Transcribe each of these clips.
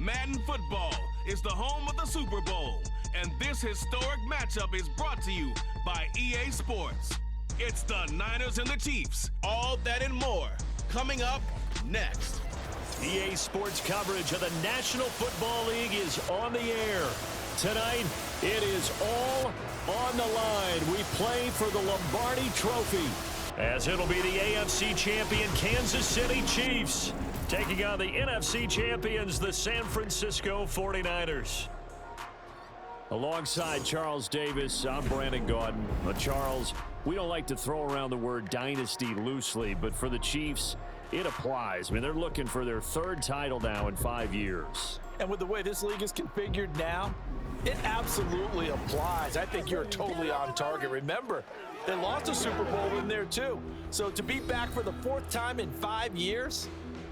Madden football is the home of the Super Bowl, and this historic matchup is brought to you by EA Sports. It's the Niners and the Chiefs, all that and more, coming up next. EA Sports coverage of the National Football League is on the air. Tonight, it is all on the line. We play for the Lombardi Trophy, as it'll be the AFC champion Kansas City Chiefs taking on the NFC champions, the San Francisco 49ers. Alongside Charles Davis, I'm Brandon Gaudin. Charles, we don't like to throw around the word dynasty loosely, but for the Chiefs, it applies. I mean, they're looking for their third title now in 5 years. And with the way this league is configured now, it absolutely applies. I think you're totally on target. Remember, they lost a Super Bowl in there too. So to be back for the fourth time in 5 years,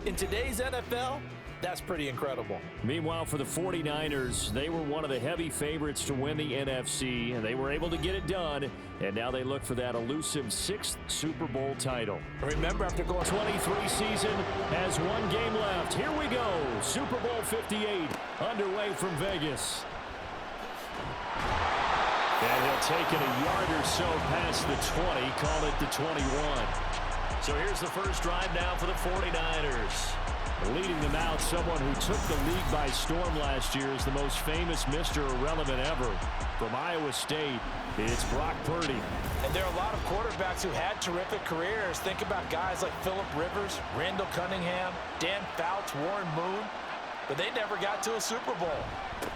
in today's NFL, that's pretty incredible. Meanwhile, for the 49ers, they were one of the heavy favorites to win the NFC, and they were able to get it done, and now they look for that elusive 6th Super Bowl title. Remember, after going 23 season, has one game left. Here we go. Super Bowl 58 underway from Vegas. And he'll take it a yard or so past the 20, call it the 21. So here's the first drive now for the 49ers. Leading them out, someone who took the league by storm last year is the most famous Mr. Irrelevant ever. From Iowa State, it's Brock Purdy. And there are a lot of quarterbacks who had terrific careers. Think about guys like Phillip Rivers, Randall Cunningham, Dan Fouts, Warren Moon. But they never got to a Super Bowl.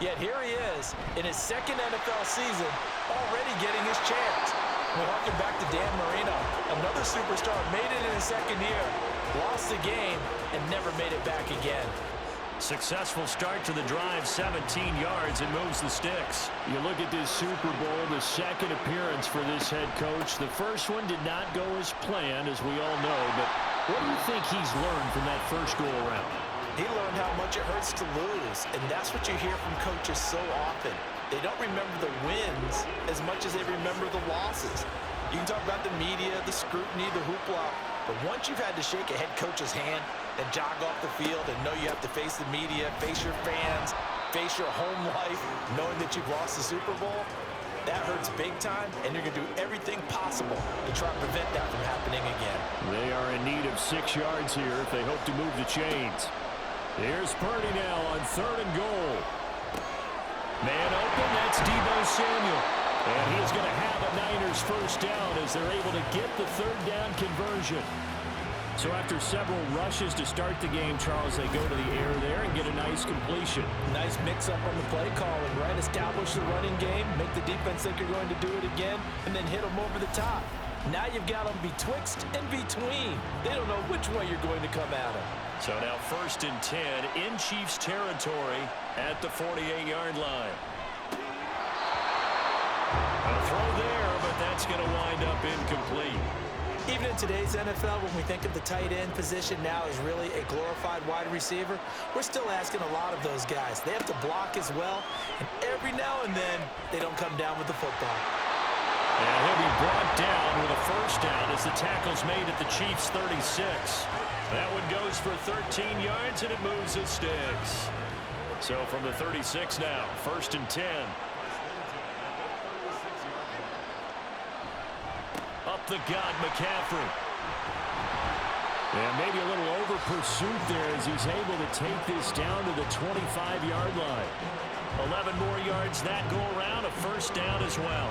Yet here he is in his second NFL season, already getting his chance. We harken back to Dan Marino, another superstar, made it in his second year, lost the game, and never made it back again. Successful start to the drive, 17 yards, and moves the sticks. You look at this Super Bowl, the second appearance for this head coach. The first one did not go as planned, as we all know, but what do you think he's learned from that first go-around? He learned how much it hurts to lose, and that's what you hear from coaches so often. They don't remember the wins as much as they remember the losses. You can talk about the media, the scrutiny, the hoopla, but once you've had to shake a head coach's hand and jog off the field and know you have to face the media, face your fans, face your home life, knowing that you've lost the Super Bowl, that hurts big time, and you're going to do everything possible to try and prevent that from happening again. They are in need of 6 yards here if they hope to move the chains. Here's Purdy now on 3rd and goal. Man open, that's Deebo Samuel. And he's going to have a Niners first down as they're able to get the 3rd down conversion. So after several rushes to start the game, Charles, they go to the air there and get a nice completion. Nice mix-up on the play calling, right? Establish the running game, make the defense think you're going to do it again, and then hit them over the top. Now you've got them betwixt and between. They don't know which way you're going to come at them. So now 1st and 10 in Chiefs territory at the 48-yard line. A throw there, but that's going to wind up incomplete. Even in today's NFL, when we think of the tight end position now as really a glorified wide receiver, we're still asking a lot of those guys. They have to block as well, and every now and then, they don't come down with the football. And he'll be brought down with a first down as the tackle's made at the Chiefs' 36. That one goes for 13 yards, and it moves the sticks. So from the 36 now, 1st and 10. Up the gut, McCaffrey. And maybe a little over pursuit there as he's able to take this down to the 25-yard line. 11 more yards that go around, a first down as well.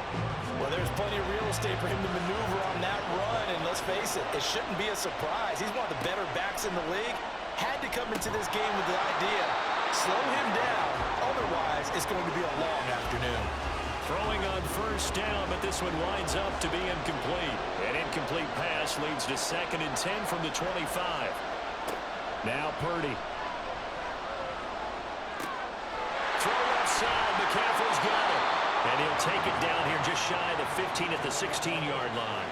Well, there's plenty of real estate for him to maneuver on that run, and let's face it, it shouldn't be a surprise. He's one of the better backs in the league. Had to come into this game with the idea, slow him down, otherwise it's going to be a long afternoon. Throwing on first down, but this one winds up to be incomplete. An incomplete pass leads to 2nd and 10 from the 25. Now Purdy. Throw outside, McCaffrey's got it. And he'll take it down here just shy of the 15 at the 16-yard line.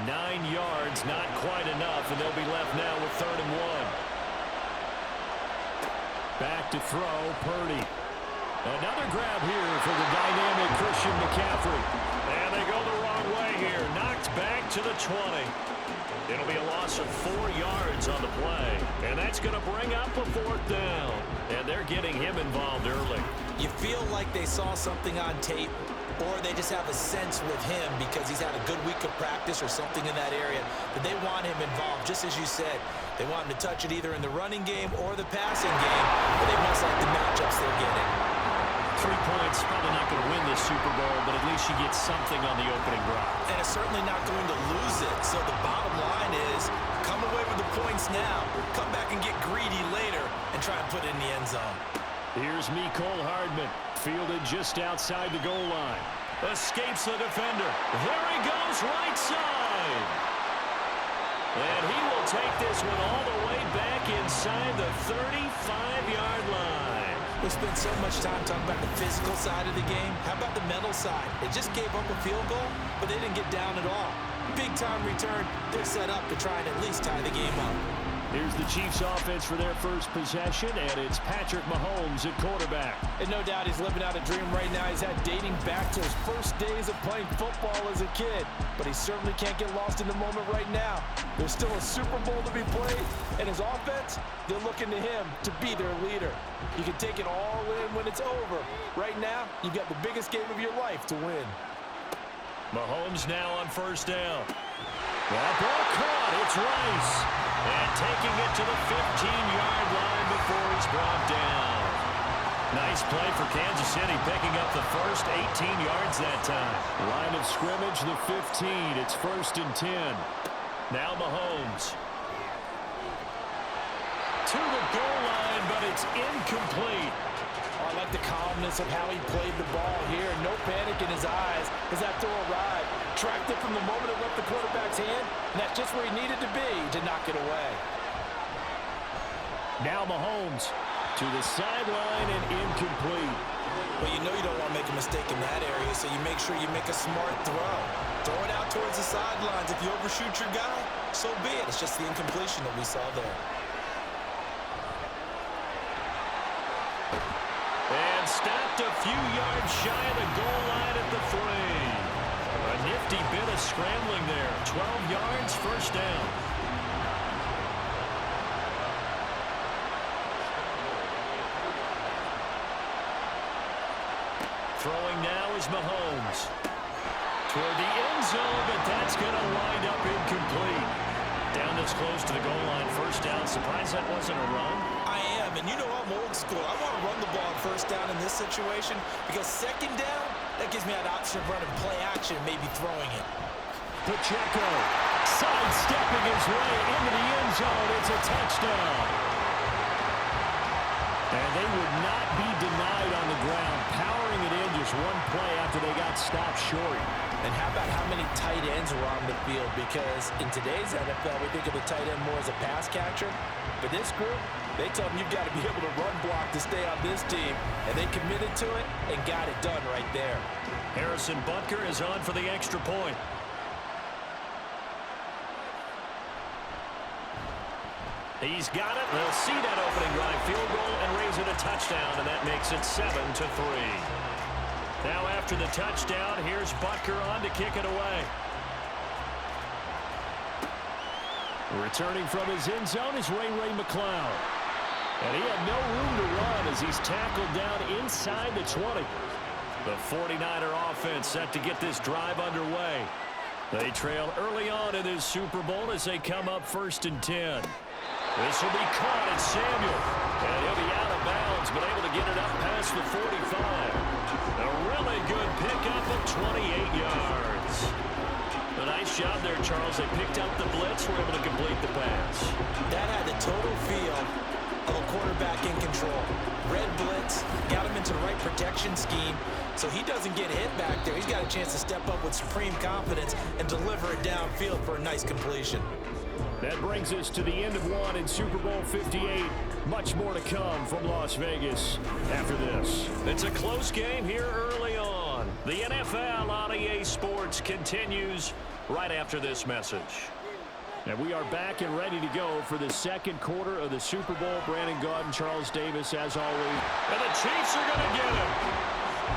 9 yards, not quite enough, and they'll be left now with 3rd and 1. Back to throw, Purdy. Another grab here for the dynamic Christian McCaffrey. And they go the wrong way here. Knocked back to the 20. It'll be a loss of 4 yards on the play. And that's going to bring up a 4th down. And they're getting him involved early. You feel like they saw something on tape, or they just have a sense with him because he's had a good week of practice or something in that area that they want him involved. Just as you said, they want him to touch it either in the running game or the passing game, but they must like the matchups they're getting. 3 points, probably not going to win this Super Bowl, but at least you get something on the opening drive. And it's certainly not going to lose it. So the bottom line is, come away with the points now, come back and get greedy later, and try and put it in the end zone. Here's Mecole Hardman, fielded just outside the goal line. Escapes the defender. There he goes, right side. And he will take this one all the way back inside the 35-yard line. We spent so much time talking about the physical side of the game. How about the mental side? They just gave up a field goal, but they didn't get down at all. Big-time return. They're set up to try and at least tie the game up. Here's the Chiefs offense for their first possession, and it's Patrick Mahomes at quarterback. And no doubt he's living out a dream right now. He's had dating back to his first days of playing football as a kid. But he certainly can't get lost in the moment right now. There's still a Super Bowl to be played, and his offense, they're looking to him to be their leader. You can take it all in when it's over. Right now, you've got the biggest game of your life to win. Mahomes now on 1st down. That ball caught. It's Rice. And taking it to the 15-yard line before he's brought down. Nice play for Kansas City, picking up the first 18 yards that time. Line of scrimmage, the 15. It's 1st and 10. Now Mahomes. To the goal line, but it's incomplete. I like the calmness of how he played the ball here. No panic in his eyes as that throw arrived. Tracked it from the moment it left the quarterback's hand, and that's just where he needed to be to knock it away. Now Mahomes to the sideline and incomplete. Well, you know you don't want to make a mistake in that area, so you make sure you make a smart throw. Throw it out towards the sidelines. If you overshoot your guy, so be it. It's just the incompletion that we saw there. And stopped a few yards shy of the goal line at the 3. A nifty bit of scrambling there. 12 yards, 1st down. Throwing now is Mahomes. Toward the end zone, but that's going to wind up incomplete. Down this close to the goal line, 1st down. Surprised that wasn't a run? I am, and you know I'm old school. I want to run the ball on 1st down in this situation because 2nd down, that gives me that option of running play action, maybe throwing it. Pacheco sidestepping his way into the end zone. It's a touchdown. And they would not be denied on the ground, powering it in just one play after they got stopped short. And how about how many tight ends were on the field? Because in today's NFL, we think of the tight end more as a pass catcher. But this group, they tell them you've got to be able to run block to stay on this team. And they committed to it and got it done right there. Harrison Butker is on for the extra point. He's got it. They'll see that opening drive field goal and raise it a touchdown, and that makes it 7-3. Now after the touchdown, here's Butker on to kick it away. Returning from his end zone is Ray McCloud. And he had no room to run as he's tackled down inside the 20. The 49er offense set to get this drive underway. They trail early on in this Super Bowl as they come up 1st and 10. This will be caught at Samuel. And he'll be out of bounds, but able to get it up past the 45. A really good pickup of 28 yards. A nice job there, Charles. They picked up the blitz, were able to complete the pass. That had the total feel of a quarterback in control. Red blitz, got him into the right protection scheme, so he doesn't get hit back there. He's got a chance to step up with supreme confidence and deliver it downfield for a nice completion. That brings us to the end of one in Super Bowl 58. Much more to come from Las Vegas after this. It's a close game here early on. The NFL on EA Sports continues right after this message. And we are back and ready to go for the 2nd quarter of the Super Bowl. Brandon Gaudin, Charles Davis, as always. And the Chiefs are going to get him.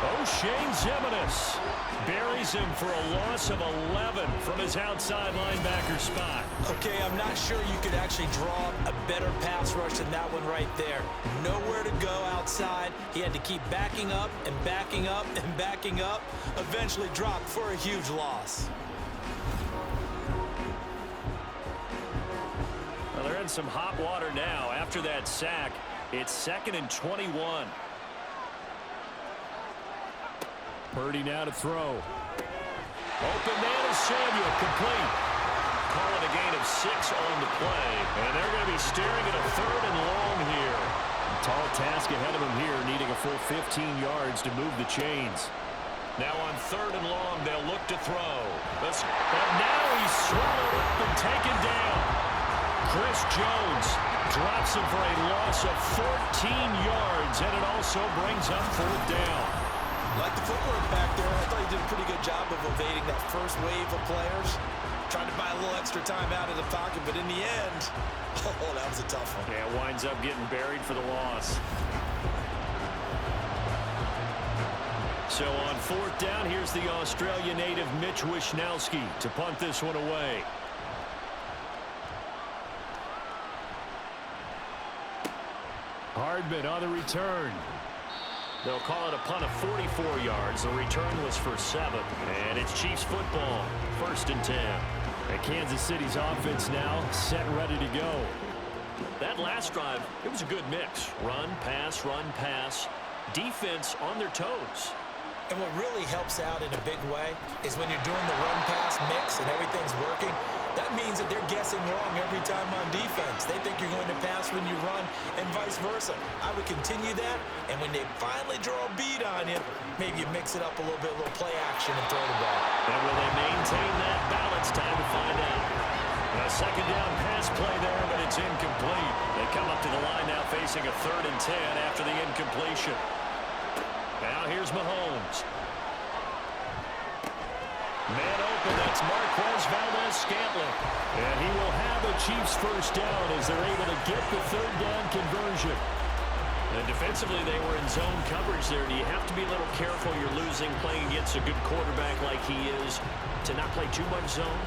O'Shane Ximines buries him for a loss of 11 from his outside linebacker spot. Okay, I'm not sure you could actually draw a better pass rush than that one right there. Nowhere to go outside. He had to keep backing up and backing up and backing up. Eventually dropped for a huge loss. Well, they're in some hot water now. After that sack, it's 2nd and 21. Purdy now to throw. Open man is Samuel, complete. Call it a gain of 6 on the play. And they're going to be staring at a 3rd and long here. Tall task ahead of him here, needing a full 15 yards to move the chains. Now on 3rd and long, they'll look to throw. But now he's swallowed up and taken down. Chris Jones drops him for a loss of 14 yards, and it also brings up 4th down. Like the footwork back there, I thought he did a pretty good job of evading that first wave of players. Tried to buy a little extra time out of the pocket, but in the end, oh, that was a tough one. Yeah, winds up getting buried for the loss. So on 4th down, here's the Australia native Mitch Wishnowsky to punt this one away. Hardman on the return. They'll call it a punt of 44 yards. The return was for 7. And it's Chiefs football. 1st and 10. And Kansas City's offense now set and ready to go. That last drive, it was a good mix. Run, pass, defense on their toes. And what really helps out in a big way is when you're doing the run-pass mix and everything's working, that means that they're guessing wrong every time on defense. They think you're going to pass when you run and vice versa. I would continue that, and when they finally draw a bead on you, maybe you mix it up a little bit, a little play action and throw the ball. And will they maintain that balance? Time to find out. A 2nd down pass play there, but it's incomplete. They come up to the line now facing a 3rd and 10 after the incompletion. Now here's Mahomes. Man open, that's Marquez Valdez-Scantling. And he will have a Chiefs 1st down as they're able to get the 3rd down conversion. And defensively, they were in zone coverage there. Do you have to be a little careful? You're losing, playing against a good quarterback like he is, to not play too much zone?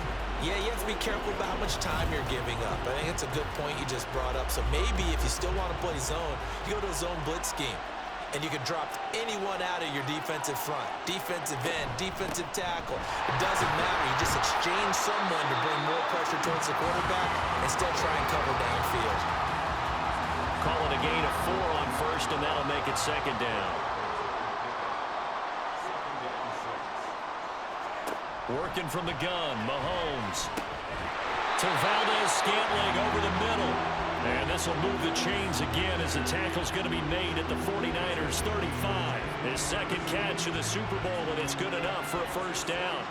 Yeah, you have to be careful about how much time you're giving up. I think it's a good point you just brought up. So maybe if you still want to play zone, you go to a zone blitz scheme. And you can drop anyone out of your defensive front. Defensive end, defensive tackle. It doesn't matter. You just exchange someone to bring more pressure towards the quarterback. Instead, try and cover downfield. Call it a gain of 4 on 1st, and that'll make it 2nd down. Working from the gun, Mahomes. To Valdez-Scantling over the middle. And this will move the chains again as the tackle's going to be made at the 49ers 35. His 2nd catch of the Super Bowl, and it's good enough for a 1st down.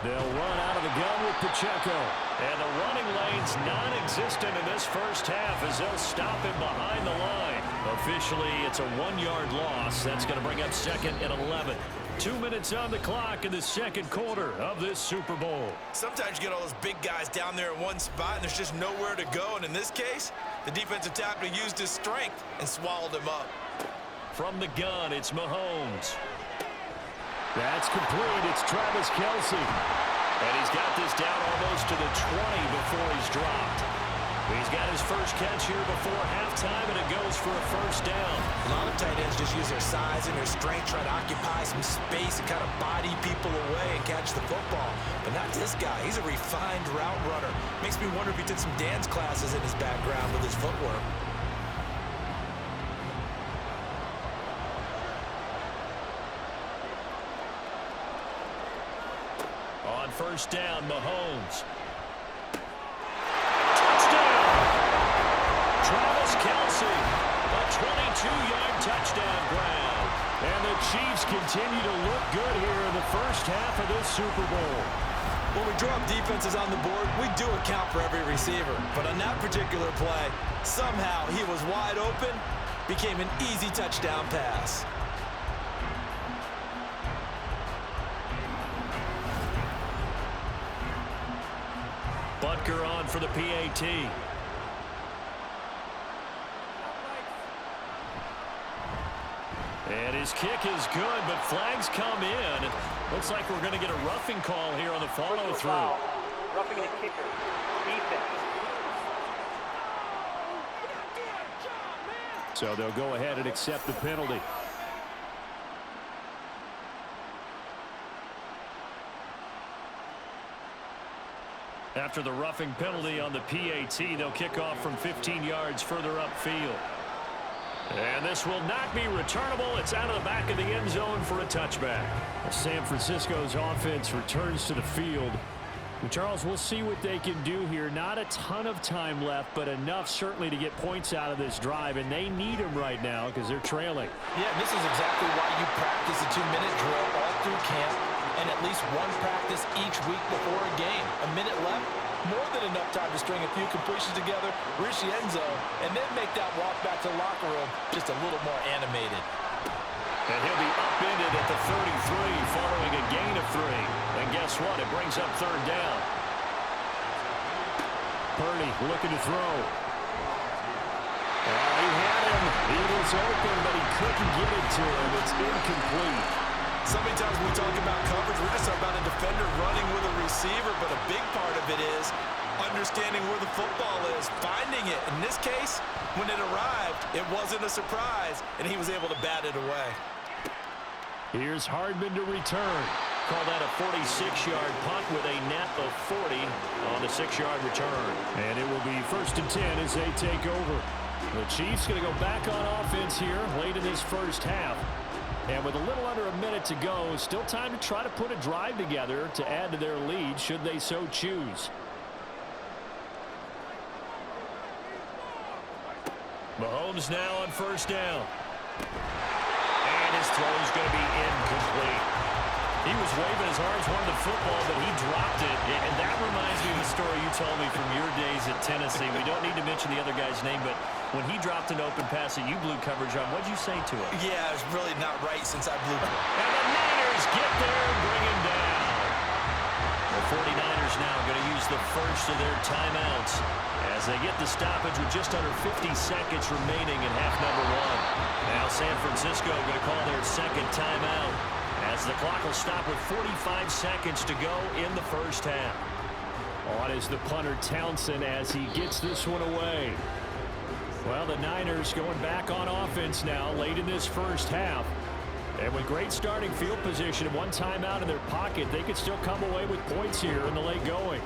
They'll run out of the gun with Pacheco. And the running lane's non-existent in this 1st half as they'll stop him behind the line. Officially, it's a 1-yard loss. That's going to bring up 2nd and 11. 2 minutes on the clock in the 2nd quarter of this Super Bowl. Sometimes you get all those big guys down there in one spot, and there's just nowhere to go. And in this case, the defensive tackle used his strength and swallowed him up. From the gun, it's Mahomes. That's complete. It's Travis Kelce. And he's got this down almost to the 20 before he's dropped. He's got his 1st catch here before halftime, and it goes for a 1st down. A lot of tight ends just use their size and their strength, try to occupy some space and kind of body people away and catch the football. But not this guy. He's a refined route runner. Makes me wonder if he took some dance classes in his background with his footwork. On 1st down, Mahomes. Travis Kelce, a 22-yard touchdown grab. And the Chiefs continue to look good here in the 1st half of this Super Bowl. When we draw up defenses on the board, we do account for every receiver. But on that particular play, somehow he was wide open, became an easy touchdown pass. Butker on for the PAT. And his kick is good, but flags come in. Looks like we're going to get a roughing call here on the follow-through. Roughing the kicker. Defense. So they'll go ahead and accept the penalty. After the roughing penalty on the PAT, they'll kick off from 15 yards further upfield. And this will not be returnable. It's out of the back of the end zone for a touchback. San Francisco's offense returns to the field. And Charles, we'll see what they can do here. Not a ton of time left, but enough certainly to get points out of this drive. And they need them right now because they're trailing. Yeah, this is exactly why you practice a 2-minute drill all through camp and at least one practice each week before a game. A minute left, more than enough time to string a few completions together, reach the end zone, and then make that walk back to the locker room just a little more animated. And he'll be upended at the 33 following a gain of 3. And guess what? It brings up third down. Purdy looking to throw. He had him. He was open, but he couldn't get it to him. It's incomplete. So many times when we talk about coverage, we're just talking about a defender running with a receiver, but a big part of it is understanding where the football is, finding it. In this case, when it arrived, it wasn't a surprise, and he was able to bat it away. Here's Hardman to return. Call that a 46-yard punt with a net of 40 on the 6-yard return. And it will be 1st and 10 as they take over. The Chiefs going to go back on offense here late in this first half. And with a little under a minute to go, still time to try to put a drive together to add to their lead should they so choose. Mahomes now on 1st down. And his throw is going to be incomplete. He was waving as hard as wanted the football, but he dropped it. And that reminds me of the story you told me from your days at Tennessee. We don't need to mention the other guy's name, but when he dropped an open pass that you blew coverage on, what'd you say to him? Yeah, it's really not right since I blew it. And the Niners get there and bring him down. The 49ers now going to use the first of their timeouts as they get the stoppage with just under 50 seconds remaining in half number 1. Now San Francisco going to call their second timeout as the clock will stop with 45 seconds to go in the first half. On is the punter Townsend as he gets this one away. Well, the Niners going back on offense now late in this first half. And with great starting field position and one timeout in their pocket, they could still come away with points here in the late going.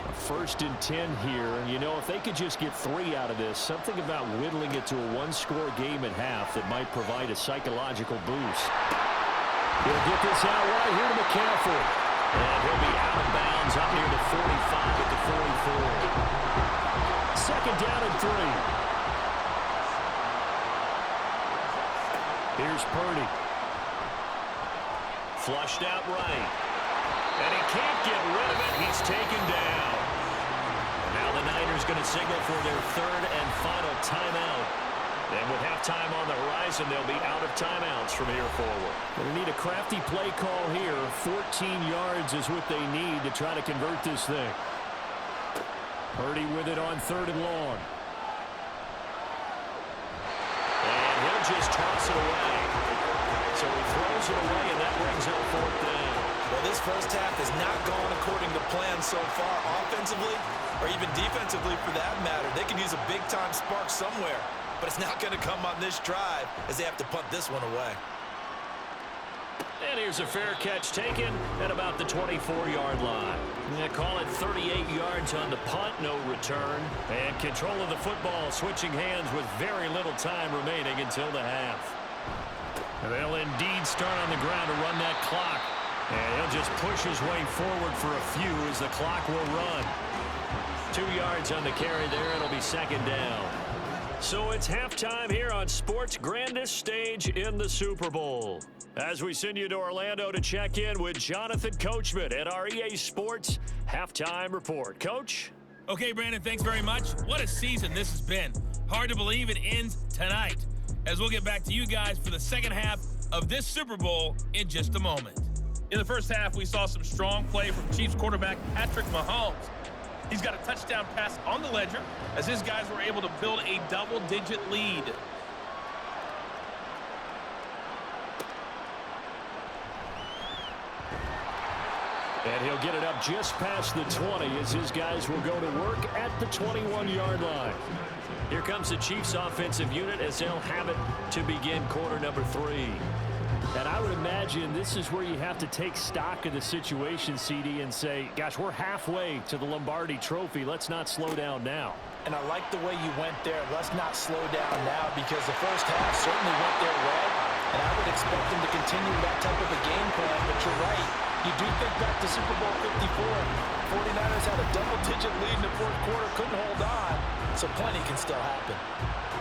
A 1st and 10 here. And, you know, if they could just get 3 out of this, something about whittling it to a one-score game at half that might provide a psychological boost. He'll get this out right here to McCaffrey. And he'll be out of bounds up near the 45 at the 44. 2nd down and 3. Here's Purdy. Flushed out right. And he can't get rid of it. He's taken down. And now the Niners going to signal for their 3rd and final timeout. And with halftime on the horizon, they'll be out of timeouts from here forward. Going to need a crafty play call here. 14 yards is what they need to try to convert this thing. Purdy with it on 3rd and long. And he'll just toss it away. So he throws it away, and that brings up 4th down. Well, this first half has not gone according to plan so far offensively or even defensively for that matter. They could use a big-time spark somewhere, but it's not going to come on this drive as they have to punt this one away. And here's a fair catch taken at about the 24-yard line. They call it 38 yards on the punt, no return. And control of the football switching hands with very little time remaining until the half. They'll indeed start on the ground to run that clock. And he'll just push his way forward for a few as the clock will run. 2 yards on the carry there. It'll be 2nd down. So it's halftime here on sports' grandest stage in the Super Bowl. As we send you to Orlando to check in with Jonathan Coachman at our EA Sports Halftime Report. Coach? Okay, Brandon, thanks very much. What a season this has been. Hard to believe it ends tonight, as we'll get back to you guys for the second half of this Super Bowl in just a moment. In the first half, we saw some strong play from Chiefs quarterback Patrick Mahomes. He's got a touchdown pass on the ledger as his guys were able to build a double-digit lead. And he'll get it up just past the 20 as his guys will go to work at the 21-yard line. Here comes the Chiefs offensive unit as they'll have it to begin quarter number 3. And I would imagine this is where you have to take stock of the situation, CD, and say, gosh, we're halfway to the Lombardi Trophy. Let's not slow down now. And I like the way you went there. Let's not slow down now, because the first half certainly went their way, and I would expect them to continue that type of a game plan. But you're right. You do think back to Super Bowl 54. 49ers had a double-digit lead in the fourth quarter, couldn't hold on, so plenty can still happen.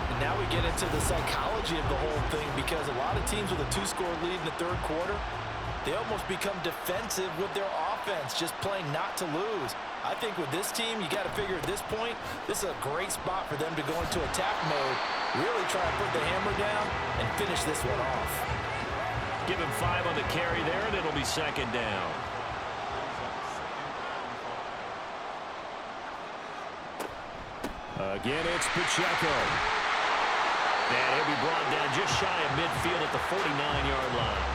And now we get into the psychology of the whole thing, because a lot of teams with a 2-score lead in the third quarter, they almost become defensive with their offense, just playing not to lose. I think with this team, you got to figure at this point, this is a great spot for them to go into attack mode, really try to put the hammer down and finish this one off. Give him 5 on the carry there, and it'll be second down. Again, it's Pacheco. And he'll be brought down just shy of midfield at the 49-yard line.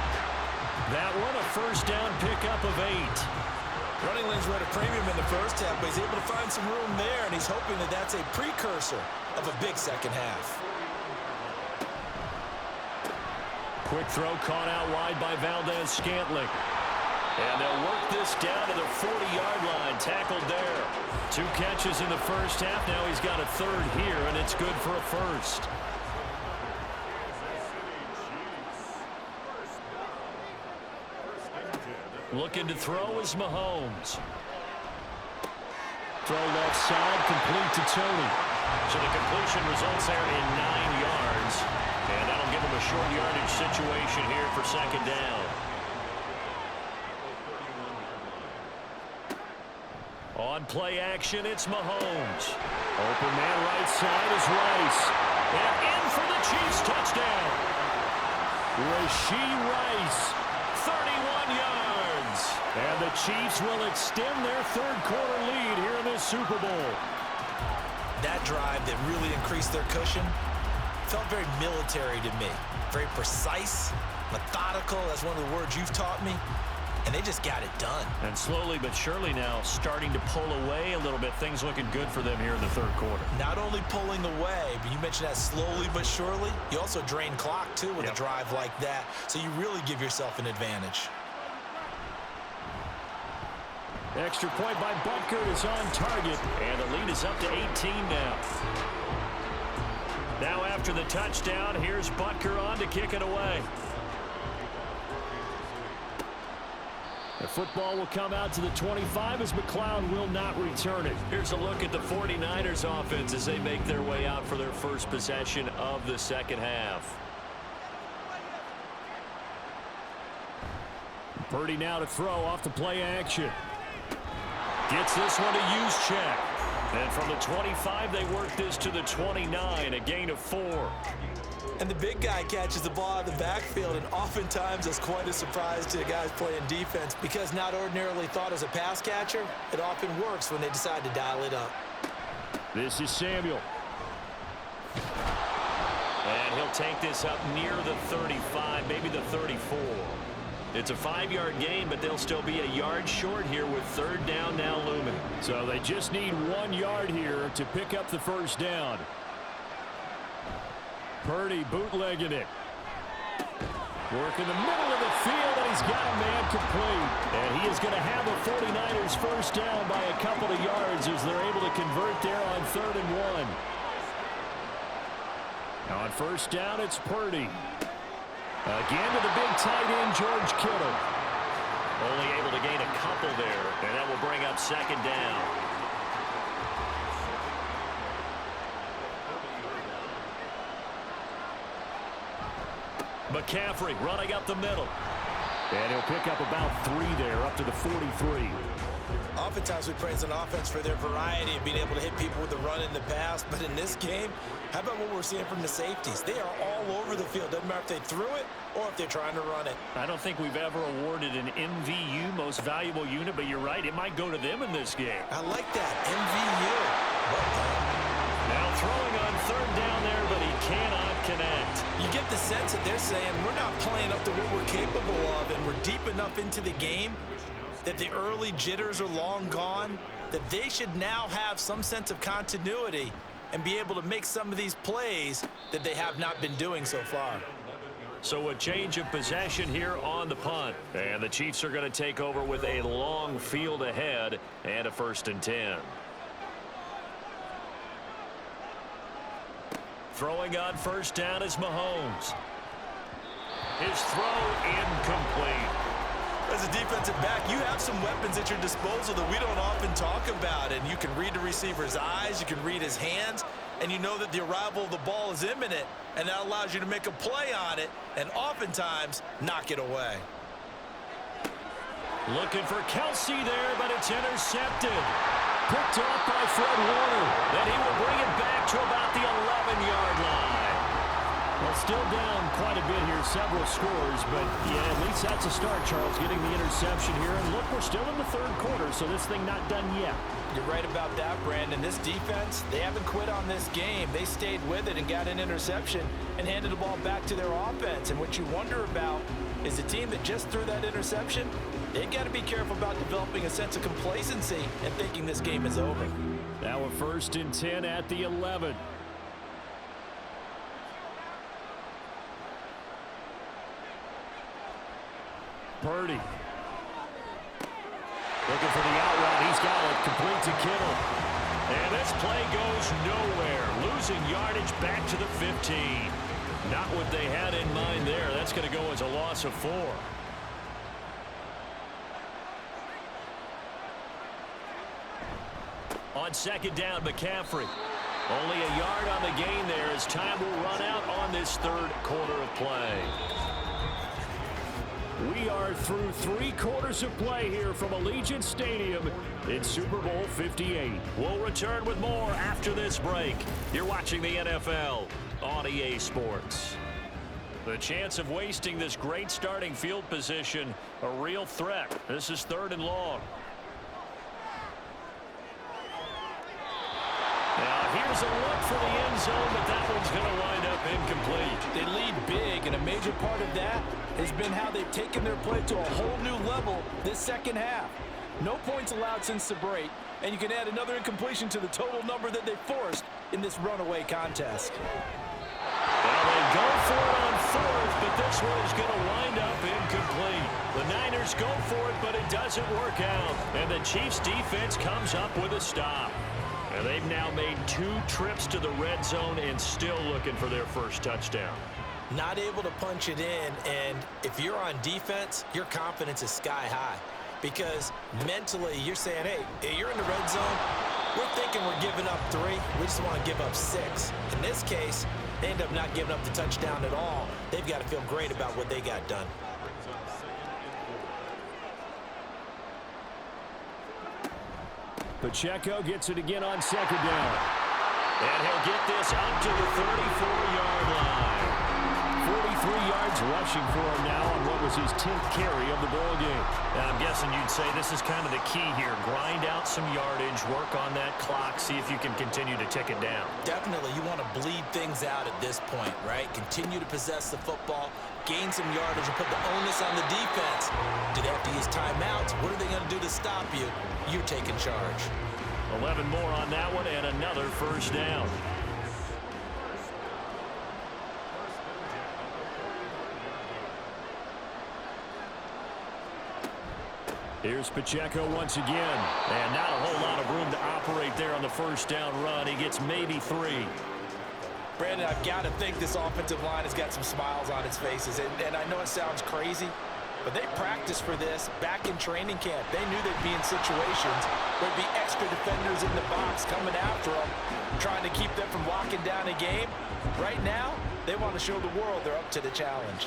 That one, a first down pickup of 8. Running lanes were at a premium in the first half, but he's able to find some room there, and he's hoping that that's a precursor of a big second half. Quick throw caught out wide by Valdez-Scantling. And they'll work this down to the 40-yard line, tackled there. 2 catches in the first half. Now he's got a third here, and it's good for a first. Looking to throw is Mahomes. Throw left side, complete to Tony. So the completion results there in 9 yards. And that'll give him a short yardage situation here for second down. On play action, it's Mahomes. Open man right side is Rice. And in for the Chiefs touchdown. Rashee Rice, 31 yards. And the Chiefs will extend their third quarter lead here in this Super Bowl. That drive that really increased their cushion felt very military to me. Very precise, methodical. That's one of the words you've taught me. And they just got it done. And slowly but surely now starting to pull away a little bit. Things looking good for them here in the third quarter. Not only pulling away, but you mentioned that slowly but surely. You also drain clock, too, with a drive like that. So you really give yourself an advantage. Extra point by Butker is on target. And the lead is up to 18 now. Now after the touchdown, here's Butker on to kick it away. The football will come out to the 25 as McLeod will not return it. Here's a look at the 49ers offense as they make their way out for their first possession of the second half. Purdy now to throw off the play action. Gets this one to Juszczyk. And from the 25, they work this to the 29, a gain of 4. And the big guy catches the ball out of the backfield, and oftentimes it's quite a surprise to the guys playing defense, because not ordinarily thought as a pass catcher, it often works when they decide to dial it up. This is Samuel. And he'll take this up near the 35, maybe the 34. It's a 5-yard gain, but they'll still be a yard short here with third down now looming. So they just need 1 yard here to pick up the first down. Purdy bootlegging it. Work in the middle of the field, and he's got a man complete. And he is going to have a 49ers first down by a couple of yards as they're able to convert there on 3rd and 1. On first down, it's Purdy. Again to the big tight end, George Kittle. Only able to gain a couple there, and that will bring up second down. McCaffrey running up the middle. And he'll pick up about 3 there, up to the 43. Oftentimes we praise an offense for their variety of being able to hit people with the run in the pass, but in this game, how about what we're seeing from the safeties? They are all over the field. Doesn't matter if they threw it or if they're trying to run it. I don't think we've ever awarded an MVU, most valuable unit, but you're right, it might go to them in this game. I like that, MVU. Well done. Now throwing on third down there, but he cannot connect. You get the sense that they're saying we're not playing up to what we're capable of, and we're deep enough into the game that the early jitters are long gone, that they should now have some sense of continuity and be able to make some of these plays that they have not been doing so far. So a change of possession here on the punt. And the Chiefs are going to take over with a long field ahead and a 1st and 10. Throwing on 1st down is Mahomes. His throw incomplete. As a defensive back, you have some weapons at your disposal that we don't often talk about. And you can read the receiver's eyes, you can read his hands, and you know that the arrival of the ball is imminent, and that allows you to make a play on it and oftentimes knock it away. Looking for Kelsey there, but it's intercepted. Picked off by Fred Warner. Then he will bring it back to about the 11-yard line. Well, still down quite a bit here, several scores, but yeah, at least that's a start, Charles, getting the interception here. And look, we're still in the 3rd quarter, so this thing not done yet. You're right about that, Brandon. This defense, they haven't quit on this game. They stayed with it and got an interception and handed the ball back to their offense. And what you wonder about is the team that just threw that interception, they've got to be careful about developing a sense of complacency and thinking this game is over. Now a 1st and 10 at the 11. Purdy. Looking for the out route. He's got it. Complete to Kittle. And this play goes nowhere. Losing yardage back to the 15. Not what they had in mind there. That's going to go as a loss of 4. On 2nd down, McCaffrey. Only a yard on the gain there as time will run out on this 3rd quarter of play. We are through 3 quarters of play here from Allegiant Stadium in Super Bowl 58. We'll return with more after this break. You're watching the NFL on EA Sports. The chance of wasting this great starting field position, a real threat. This is 3rd and long. Now here's a look for the end zone, but that one's going to wind up incomplete. They lead big, and a major part of that has been how they've taken their play to a whole new level this 2nd half. No points allowed since the break, and you can add another incompletion to the total number that they forced in this runaway contest. Well, they go for it on 4th, but this one is going to wind up incomplete. The Niners go for it, but it doesn't work out, and the Chiefs' defense comes up with a stop. And they've now made 2 trips to the red zone and still looking for their 1st touchdown. Not able to punch it in, and if you're on defense, your confidence is sky high. Because mentally, you're saying, hey, you're in the red zone. We're thinking we're giving up 3. We just want to give up 6. In this case, they end up not giving up the touchdown at all. They've got to feel great about what they got done. Pacheco gets it again on 2nd down. And he'll get this up to the 34-yard line. 43 yards rushing for him now on what was his 10th carry of the ball game. And I'm guessing you'd say this is kind of the key here. Grind out some yardage, work on that clock, see if you can continue to tick it down. Definitely, you want to bleed things out at this point, right? Continue to possess the football, gain some yardage, and put the onus on the defense. Do they have to use timeouts? What are they going to do to stop you? You're taking charge. 11 more on that one and another 1st down. Here's Pacheco once again. And not a whole lot of room to operate there on the 1st down run. He gets maybe 3. Brandon, I've got to think this offensive line has got some smiles on its faces. And I know it sounds crazy, but they practiced for this back in training camp. They knew they'd be in situations where there'd be extra defenders in the box coming after them, trying to keep them from locking down a game. Right now, they want to show the world they're up to the challenge.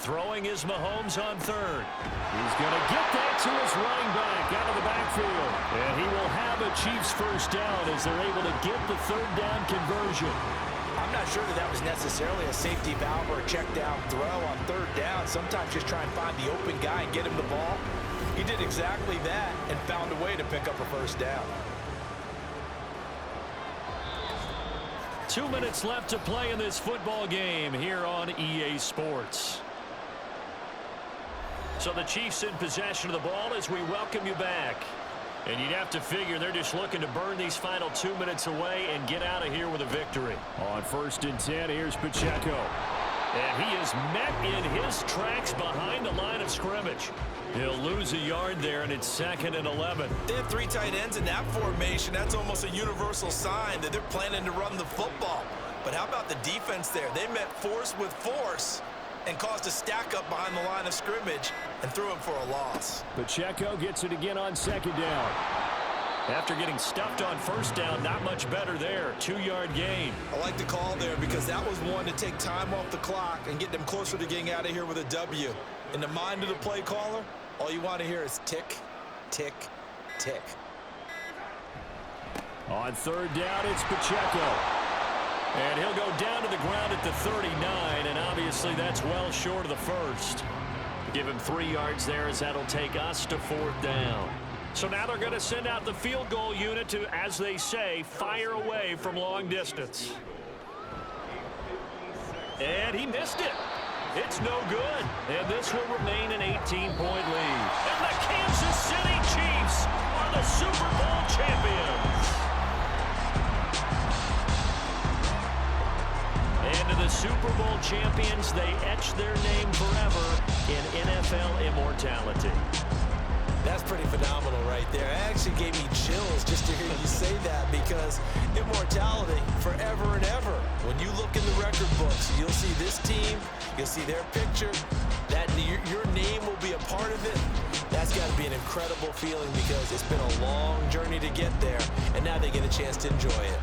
Throwing is Mahomes on 3rd. He's going to get that to his running back out of the backfield. And he will have a Chiefs 1st down as they're able to get the 3rd down conversion. I'm not sure that was necessarily a safety valve or a check down throw on 3rd down. Sometimes just try and find the open guy and get him the ball. He did exactly that and found a way to pick up a 1st down. 2 minutes left to play in this football game here on EA Sports. So the Chiefs in possession of the ball as we welcome you back. And you'd have to figure they're just looking to burn these final 2 minutes away and get out of here with a victory. On 1st and 10, here's Pacheco. And he is met in his tracks behind the line of scrimmage. He'll lose a yard there, and it's 2nd and 11. They have 3 tight ends in that formation. That's almost a universal sign that they're planning to run the football. But how about the defense there? They met force with force and caused a stack up behind the line of scrimmage and threw him for a loss. Pacheco gets it again on 2nd down. After getting stuffed on 1st down, not much better there. 2-yard gain. I like the call there because that was one to take time off the clock and get them closer to getting out of here with a W. In the mind of the play caller, all you want to hear is tick, tick, tick. On 3rd down, it's Pacheco. And he'll go down to the ground at the 39, and obviously that's well short of the 1st. Give him 3 yards there as that'll take us to 4th down. So now they're going to send out the field goal unit to, as they say, fire away from long distance. And he missed it. It's no good. And this will remain an 18-point lead. And the Kansas City Chiefs are the Super Bowl champions. And to the Super Bowl champions, they etch their name forever in NFL immortality. That's pretty phenomenal right there. It actually gave me chills just to hear you say that because immortality forever and ever. When you look in the record books, you'll see this team, you'll see their picture, that your name will be a part of it. That's got to be an incredible feeling because it's been a long journey to get there, and now they get a chance to enjoy it.